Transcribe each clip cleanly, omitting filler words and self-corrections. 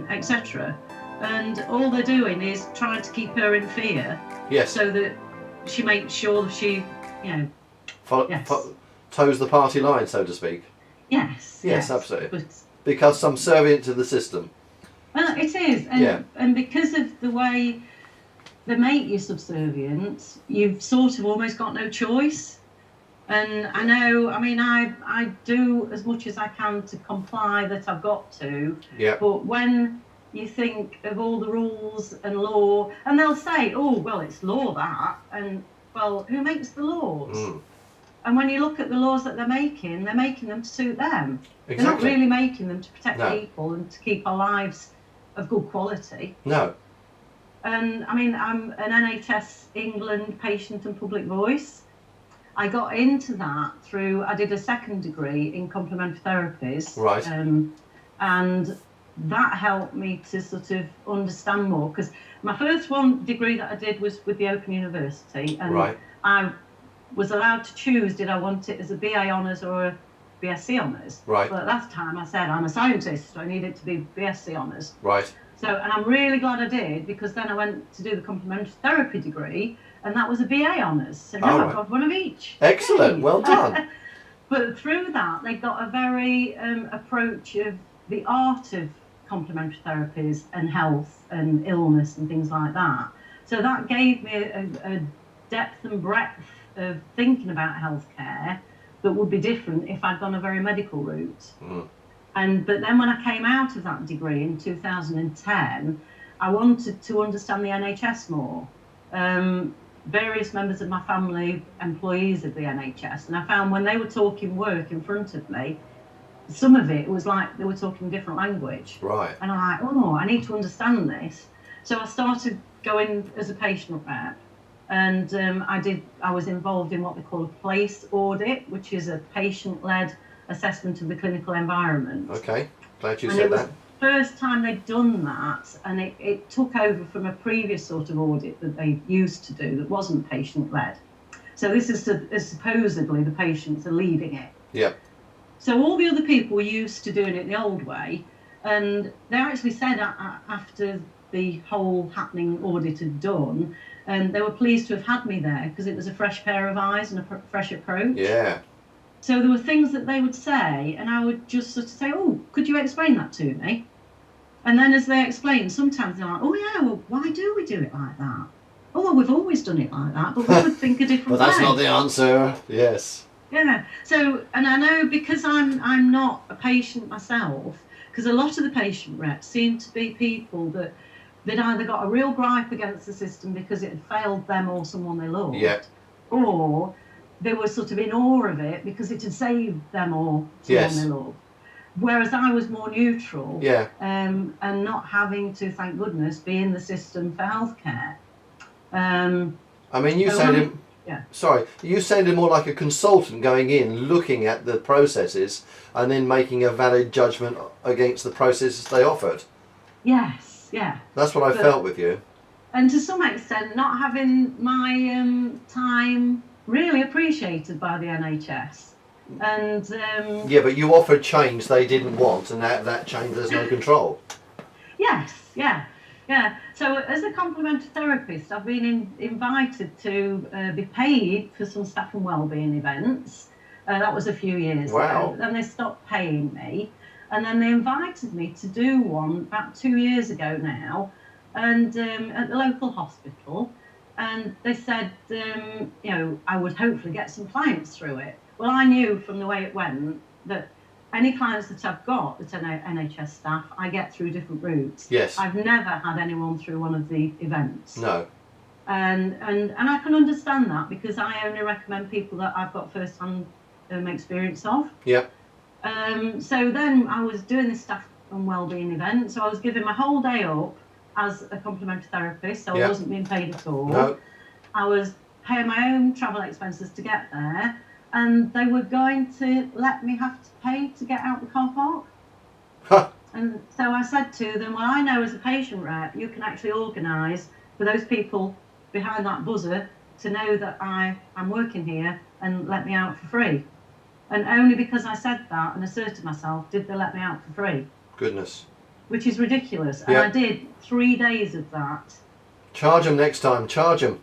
etc. And all they're doing is trying to keep her in fear. Yes. So that she makes sure she, toes the party line, so to speak. Yes, absolutely. But, because subservient to the system. Well, it is, and because of the way they make you subservient, you've sort of almost got no choice. And I know, I mean, I do as much as I can to comply that I've got to. Yeah. But when you think of all the rules and law, and they'll say, oh, well, it's law that, and well, who makes the laws? Mm. And when you look at the laws that they're making them to suit them. Exactly. They're not really making them to protect people and to keep our lives of good quality. No. And I mean, I'm an NHS England patient and public voice. I got into that I did a second degree in complementary therapies. Right. And that helped me to sort of understand more, because my first degree that I did was with the Open University, and I was allowed to choose, did I want it as a BA Honours or a BSc Honours? Right. But at that time I said, I'm a scientist, so I need it to be BSc Honours. Right. So, and I'm really glad I did, because then I went to do the complementary therapy degree, and that was a BA Honours. So now I've got one of each. Excellent, well done. But through that, they got a very approach of the art of complementary therapies and health and illness and things like that. So that gave me a depth and breadth of thinking about healthcare that would be different if I'd gone a very medical route. Mm. But then when I came out of that degree in 2010, I wanted to understand the NHS more. Various members of my family, employees of the NHS, and I found when they were talking work in front of me, some of it was like they were talking different language. Right. And I'm like, oh, I need to understand this. So I started going as a patient rep, and I was involved in what they call a place audit, which is a patient-led assessment of the clinical environment. Okay, glad you said that. First time they'd done that, and it took over from a previous sort of audit that they used to do that wasn't patient-led. So this is supposedly the patients are leading it. Yeah. So all the other people were used to doing it the old way, and they actually said after the whole happening audit had done, they were pleased to have had me there because it was a fresh pair of eyes and a fresh approach. Yeah. So there were things that they would say, and I would just sort of say, oh, could you explain that to me? And then as they explain, sometimes they're like, oh yeah, well, why do we do it like that? Oh, well, we've always done it like that, but we would think a different way. But that's not the answer, yes. Yeah, so, and I know because I'm not a patient myself, because a lot of the patient reps seem to be people that they'd either got a real gripe against the system because it had failed them or someone they loved, or they were sort of in awe of it because it had saved them or someone they loved. Whereas I was more neutral, and not having to, thank goodness, be in the system for healthcare. I mean, you sounded, you sounded more like a consultant going in, looking at the processes, and then making a valid judgment against the processes they offered. Yes, yeah. That's what I felt with you. And to some extent, not having my time really appreciated by the NHS. And yeah, but you offered change they didn't want, and that change there's no control. Yes, yeah. So as a complementary therapist, I've been invited to be paid for some staff and wellbeing events. That was a few years ago. Then they stopped paying me, and then they invited me to do one about 2 years ago now, and at the local hospital. And they said, I would hopefully get some clients through it. Well, I knew from the way it went that any clients that I've got that are NHS staff, I get through different routes. Yes. I've never had anyone through one of the events. No. And I can understand that because I only recommend people that I've got first-hand experience of. Yeah. So then I was doing this staff and wellbeing event, so I was giving my whole day up as a complementary therapist, so I wasn't being paid at all. No. I was paying my own travel expenses to get there, and they were going to let me have to pay to get out the car park. Huh. And so I said to them, well, I know as a patient rep, you can actually organise for those people behind that buzzer to know that I'm working here and let me out for free. And only because I said that and asserted myself did they let me out for free. Goodness. which is ridiculous. And I did 3 days of that. Charge them next time. Charge them.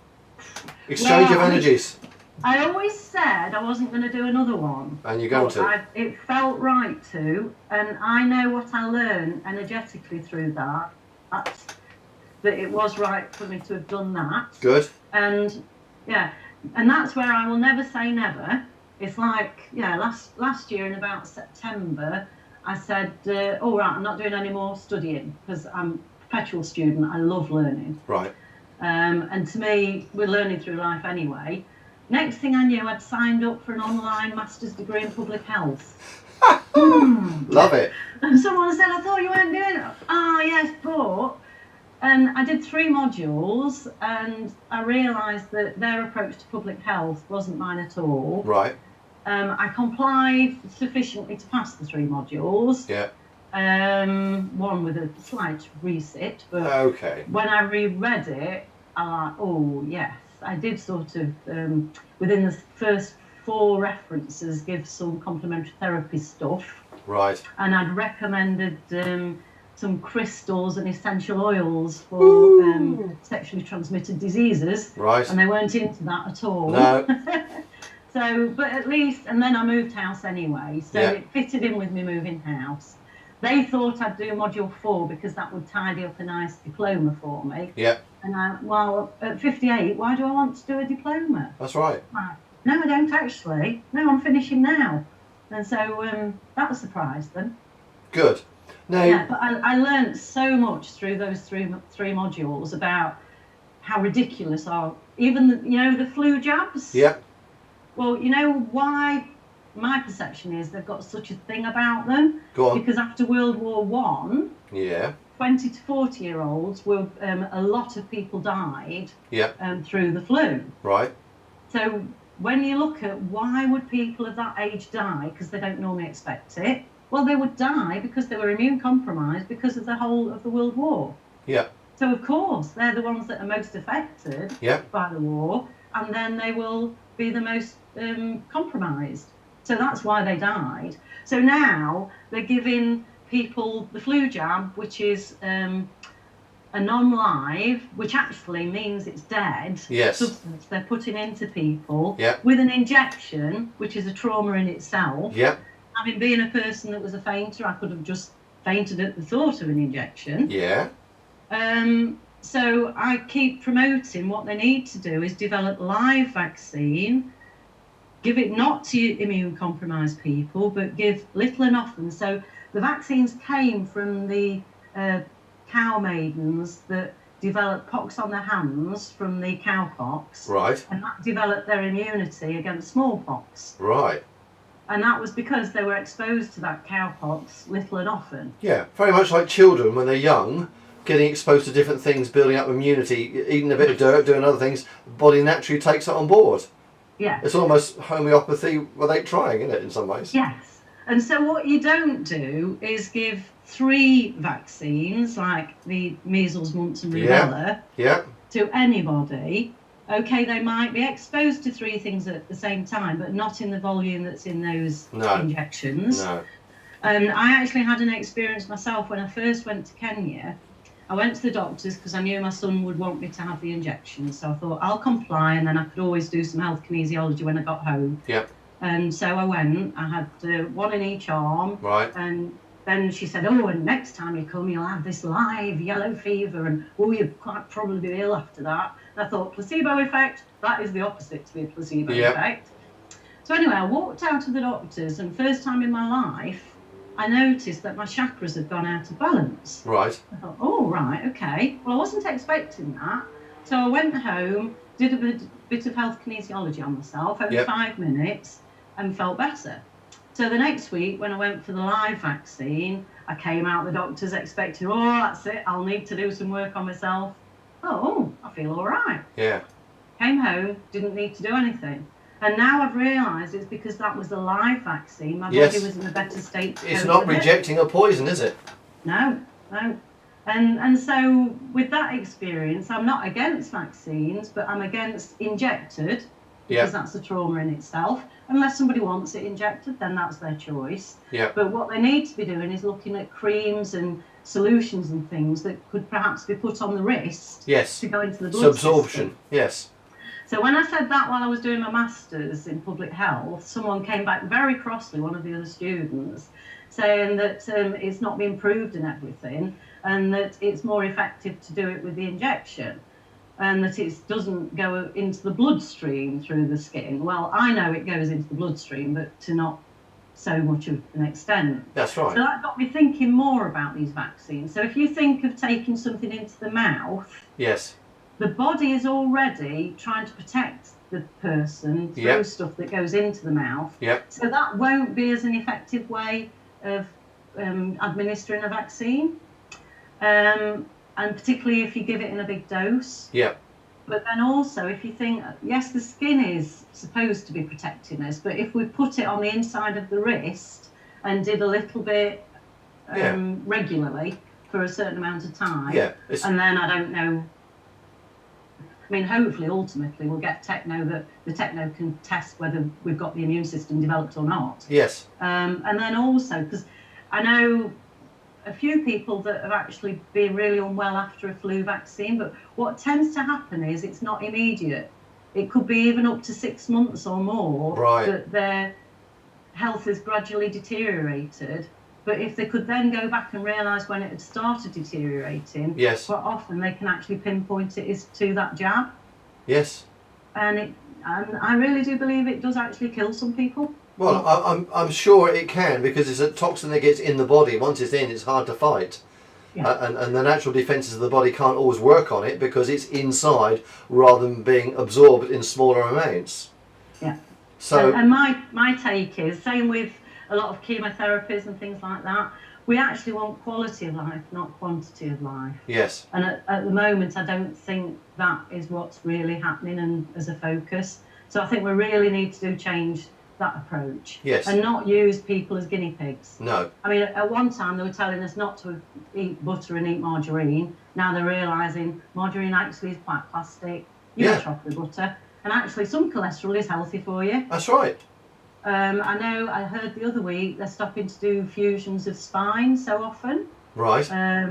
Exchange of energies. I always said I wasn't going to do another one. And you're going to. It felt right to, and I know what I learned energetically through that it was right for me to have done that. Good. And and that's where I will never say never. It's like, last year in about September, I said, all right, I'm not doing any more studying because I'm a perpetual student. I love learning. Right. And to me, we're learning through life anyway. Next thing I knew, I'd signed up for an online master's degree in public health. Love it. And someone said, I thought you weren't doing it. Oh, yes, but... And I did 3 modules, and I realised that their approach to public health wasn't mine at all. Right. I complied sufficiently to pass the 3 modules. Yeah. One with a slight resit, but when I reread it, I like, oh yes, I did sort of within the first 4 references give some complementary therapy stuff. Right. And I'd recommended some crystals and essential oils for sexually transmitted diseases. Right. And they weren't into that at all. No. So, but at least, and then I moved house anyway, so it fitted in with me moving house. They thought I'd do module 4 because that would tidy up a nice diploma for me. Yeah. And at 58, why do I want to do a diploma? That's right. No, I don't actually. No, I'm finishing now. And so that was surprised them. Good. Now, but I learned so much through those three modules about how ridiculous are even the flu jabs. Yeah. Well, you know why my perception is they've got such a thing about them? Go on. Because after World War One, 20 to 40-year-olds were a lot of people died. Through the flu. Right. So when you look at why would people of that age die, because they don't normally expect it. Well, they would die because they were immune compromised because of the whole of the World War. Yeah. So of course they're the ones that are most affected by the war, and then they will be the most compromised. So that's why they died. So now they're giving people the flu jab, which is a non-live, which actually means it's dead substance they're putting into people with an injection, which is a trauma in itself. Having been a person that was a fainter, I could have just fainted at the thought of an injection. So I keep promoting what they need to do is develop live vaccine, give it not to immune compromised people, but give little and often. So the vaccines came from the cow maidens that developed pox on their hands from the cowpox. Right. And that developed their immunity against smallpox. Right. And that was because they were exposed to that cowpox little and often. Yeah, very much like children when they're young, getting exposed to different things, building up immunity, eating a bit of dirt, doing other things, the body naturally takes it on board. Yeah. It's almost homeopathy without trying, isn't it, in some ways? Yes. And so what you don't do is give 3 vaccines, like the measles, mumps and rubella, to anybody. Okay, they might be exposed to 3 things at the same time, but not in the volume that's in those injections. No. And I actually had an experience myself when I first went to Kenya. I went to the doctors because I knew my son would want me to have the injection. So I thought I'll comply, and then I could always do some health kinesiology when I got home. And so I went. I had 1 in each arm. Right. And then she said, oh, and next time you come, you'll have this live yellow fever, and you'll quite probably be ill after that. And I thought, placebo effect, that is the opposite to the placebo effect. So anyway, I walked out of the doctors, and first time in my life, I noticed that my chakras had gone out of balance. Right. I thought, oh, right, okay. Well, I wasn't expecting that. So I went home, did a bit of health kinesiology on myself, over 5 minutes, and felt better. So the next week, when I went for the live vaccine, I came out the doctors expecting, oh, that's it, I'll need to do some work on myself. Oh, I feel all right. Yeah. Came home, didn't need to do anything. And now I've realised it's because that was a live vaccine. My body was in a better state to It's not rejecting a poison, is it? No. And so with that experience, I'm not against vaccines, but I'm against injected, because that's a trauma in itself. Unless somebody wants it injected, then that's their choice. But what they need to be doing is looking at creams and solutions and things that could perhaps be put on the wrist yes. to go into the blood Subsorption, system. yes. So when I said that while I was doing my Masters in Public Health, someone came back very crossly, one of the other students, saying that it's not been proved and everything, and that it's more effective to do it with the injection, and that it doesn't go into the bloodstream through the skin. Well, I know it goes into the bloodstream, but to not so much of an extent. That's right. So that got me thinking more about these vaccines. So if you think of taking something into the mouth, yes, the body is already trying to protect the person through stuff that goes into the mouth. Yep. So that won't be as an effective way of administering a vaccine. And particularly if you give it in a big dose. Yeah. But then also, if you think, yes, the skin is supposed to be protecting us, but if we put it on the inside of the wrist and did a little bit regularly for a certain amount of time, and then I don't know, I mean, hopefully, ultimately, we'll get the techno can test whether we've got the immune system developed or not. Yes. And then also, because I know a few people that have actually been really unwell after a flu vaccine, but what tends to happen is it's not immediate. It could be even up to 6 months or more that their health is gradually deteriorated. But if they could then go back and realise when it had started deteriorating, quite often they can actually pinpoint it is to that jab. Yes. And I really do believe it does actually kill some people. Well, I'm sure it can, because it's a toxin that gets in the body. Once it's in, it's hard to fight. Yeah. And the natural defences of the body can't always work on it because it's inside rather than being absorbed in smaller amounts. Yeah. So and my take is, same with a lot of chemotherapies and things like that, we actually want quality of life, not quantity of life. Yes. And at the moment, I don't think that is what's really happening and as a focus. So I think we really need to change that approach. Yes. And not use people as guinea pigs. No. I mean, at one time they were telling us not to eat butter and eat margarine. Now they're realising margarine actually is quite plastic. You can chop the butter. And actually some cholesterol is healthy for you. That's right. I know I heard the other week they're stopping to do fusions of spine so often. Right.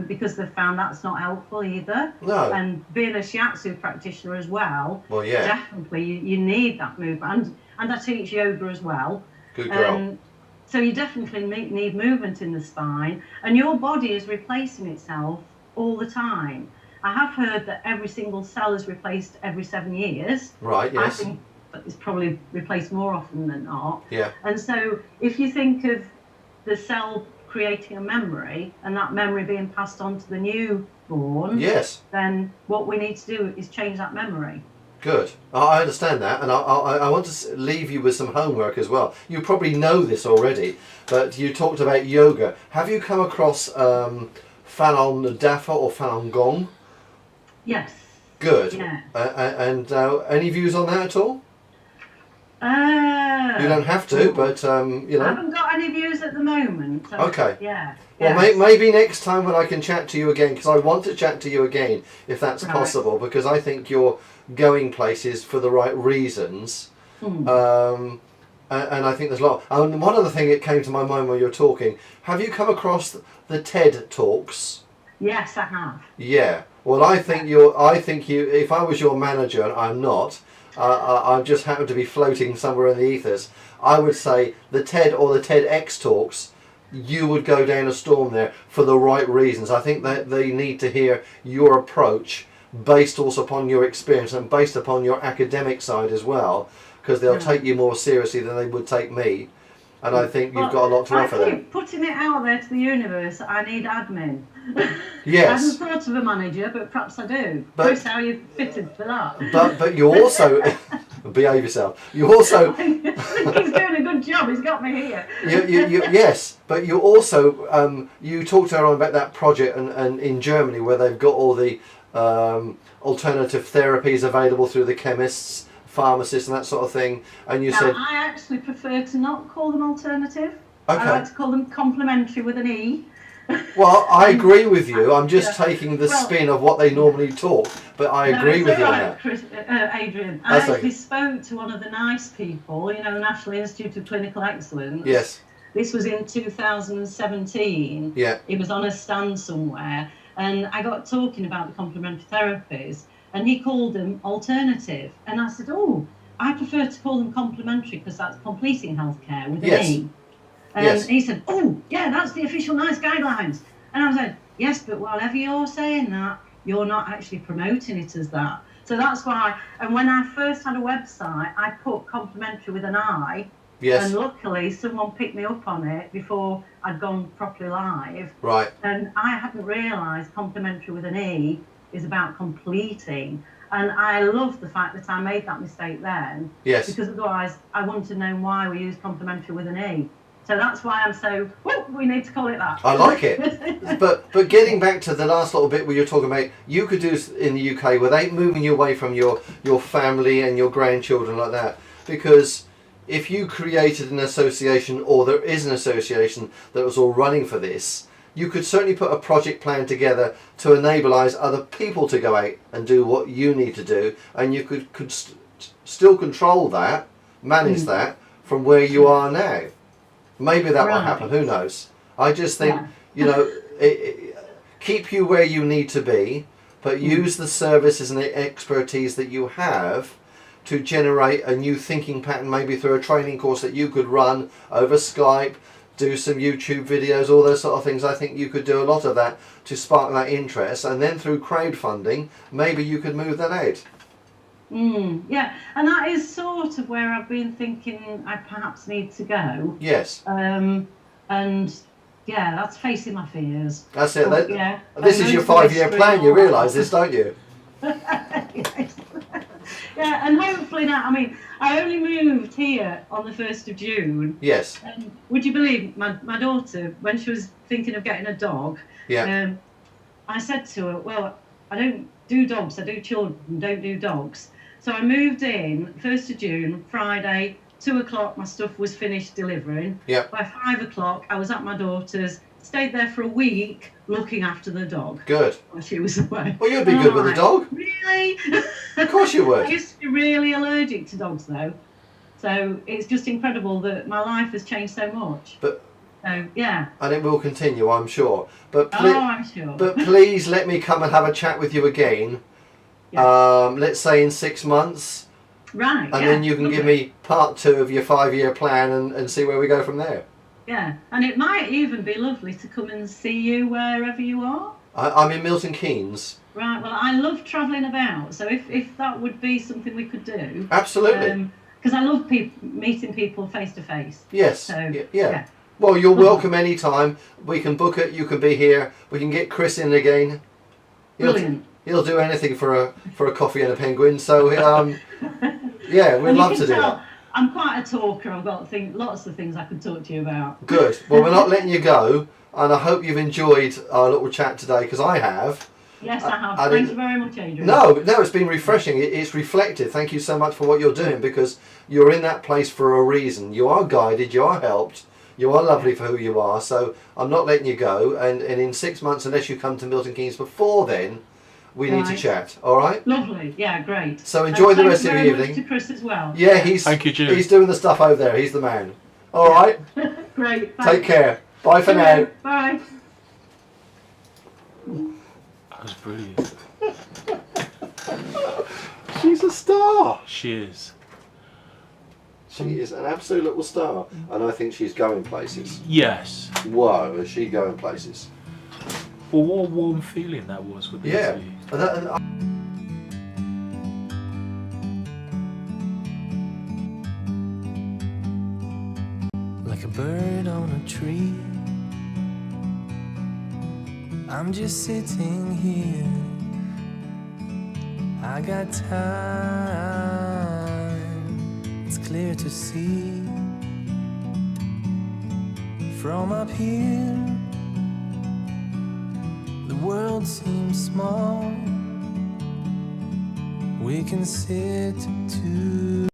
Because they've found that's not helpful either. No. And being a Shiatsu practitioner as well, yeah. Definitely you need that movement. And I teach yoga as well. Good girl. So you definitely need movement in the spine. And your body is replacing itself all the time. I have heard that every single cell is replaced every 7 years. Right, yes. I think it's probably replaced more often than not. Yeah. And so if you think of the cell creating a memory and that memory being passed on to the newborn, then what we need to do is change that memory. Good. I understand that, and I want to leave you with some homework as well. You probably know this already, but you talked about yoga. Have you come across Falun Dafa or Falun Gong? Yes. Good. Yeah. And any views on that at all? You don't have to, but you know. I haven't got any views at the moment. So okay. Yeah. Well, maybe next time when I can chat to you again, because I want to chat to you again, if that's possible, because I think you're going places for the right reasons. And I think there's a lot. And one other thing that came to my mind while you're talking, have you come across the TED Talks? Yes, I have. Yeah. Well, I think you. If I was your manager, and I'm not, I just happen to be floating somewhere in the ethers, I would say the TED or the TEDx Talks, you would go down a storm there for the right reasons. I think that they need to hear your approach, based also upon your experience and based upon your academic side as well, because they'll take you more seriously than they would take me. And I think you've got a lot to offer there. I keep putting it out there to the universe. I need admin. Yes. I haven't thought of a manager, but perhaps I do. Chris, how you fitted for that? But you also behave yourself. You also he's doing a good job. He's got me here. Yes, but you also you talked earlier on about that project and in Germany where they've got all the alternative therapies available through the chemists, pharmacists and that sort of thing, and you said I actually prefer to not call them alternative. Okay. I like to call them complementary with an E. Well, I agree with you. I'm just taking the spin of what they normally talk, but I agree with you on that. Chris, Adrian, I actually spoke to one of the NICE people, you know, the National Institute of Clinical Excellence. Yes. This was in 2017. Yeah. It was on a stand somewhere, and I got talking about the complementary therapies, and he called them alternative. And I said, oh, I prefer to call them complementary because that's completing healthcare with an E. And he said, oh, yeah, that's the official NICE guidelines. And I said, yes, but whatever you're saying that, you're not actually promoting it as that. So that's why, and when I first had a website, I put complementary with an I. Yes. And luckily, someone picked me up on it before I'd gone properly live. Right. And I hadn't realised complementary with an E is about completing. And I love the fact that I made that mistake then. Yes. Because otherwise, I wouldn't have known why we use complementary with an E. So that's why I'm so, we need to call it that. I like it. but getting back to the last little bit where you're talking about, you could do in the UK without moving you away from your family and your grandchildren like that. Because if you created an association, or there is an association that was all running for this, you could certainly put a project plan together to enableize other people to go out and do what you need to do, and you could still control that, manage that from where you are now. Maybe that will happen, who knows. I just think, you know, keep you where you need to be, but use the services and the expertise that you have to generate a new thinking pattern, maybe through a training course that you could run over Skype, do some YouTube videos, all those sort of things. I think you could do a lot of that to spark that interest, and then through crowdfunding, maybe you could move that out. Yeah, and that is sort of where I've been thinking I perhaps need to go. Yes. And yeah, that's facing my fears. That's it. But, yeah, this is your 5-year plan, you realise this, don't you? Yes. Yeah, and hopefully now, I mean, I only moved here on the 1st of June. Yes. And would you believe my daughter, when she was thinking of getting a dog, I said to her, well, I don't do dogs, I do children, don't do dogs. So I moved in 1st of June, Friday, 2 o'clock, my stuff was finished delivering. Yep. By 5 o'clock, I was at my daughter's, stayed there for a week looking after the dog. Good. While she was away. Well, you'd be good with a dog. Really? Of course you would. I used to be really allergic to dogs, though. So it's just incredible that my life has changed so much. But so, yeah. And it will continue, I'm sure. But I'm sure. But please let me come and have a chat with you again. Yeah. Let's say in 6 months. Right. And then you can give me part 2 of your 5-year plan and see where we go from there. Yeah, and it might even be lovely to come and see you wherever you are. I'm in Milton Keynes. Right, well, I love travelling about, so if that would be something we could do. Absolutely. Because I love meeting people face to face. Yes, so, yeah. Well, you're welcome anytime. We can book it, you can be here. We can get Chris in again. Brilliant. He'll do anything for a coffee and a penguin, so yeah, we'd love to do that. I'm quite a talker. I've got lots of things I could talk to you about. Good. Well, we're not letting you go, and I hope you've enjoyed our little chat today, because I have. Yes, I have. Thank you very much, Adrian. No, it's been refreshing. It's reflective. Thank you so much for what you're doing, because you're in that place for a reason. You are guided, you are helped, you are lovely for who you are, so I'm not letting you go, and in 6 months, unless you come to Milton Keynes before then, we need to chat, all right? Lovely, yeah, great. So enjoy the rest of your evening. Thank you to Chris as well. Yeah, Thank you, Jim. He's doing the stuff over there. He's the man. All right? Great. Thanks. Take care. Bye for now. Bye. That was brilliant. She's a star. She is. She is an absolute little star. And I think she's going places. Yes. Whoa, is she going places? Well, what a warm feeling that was with the interview. Like a bird on a tree, I'm just sitting here. I got time, it's clear to see. From up here, the world seems small. We can sit to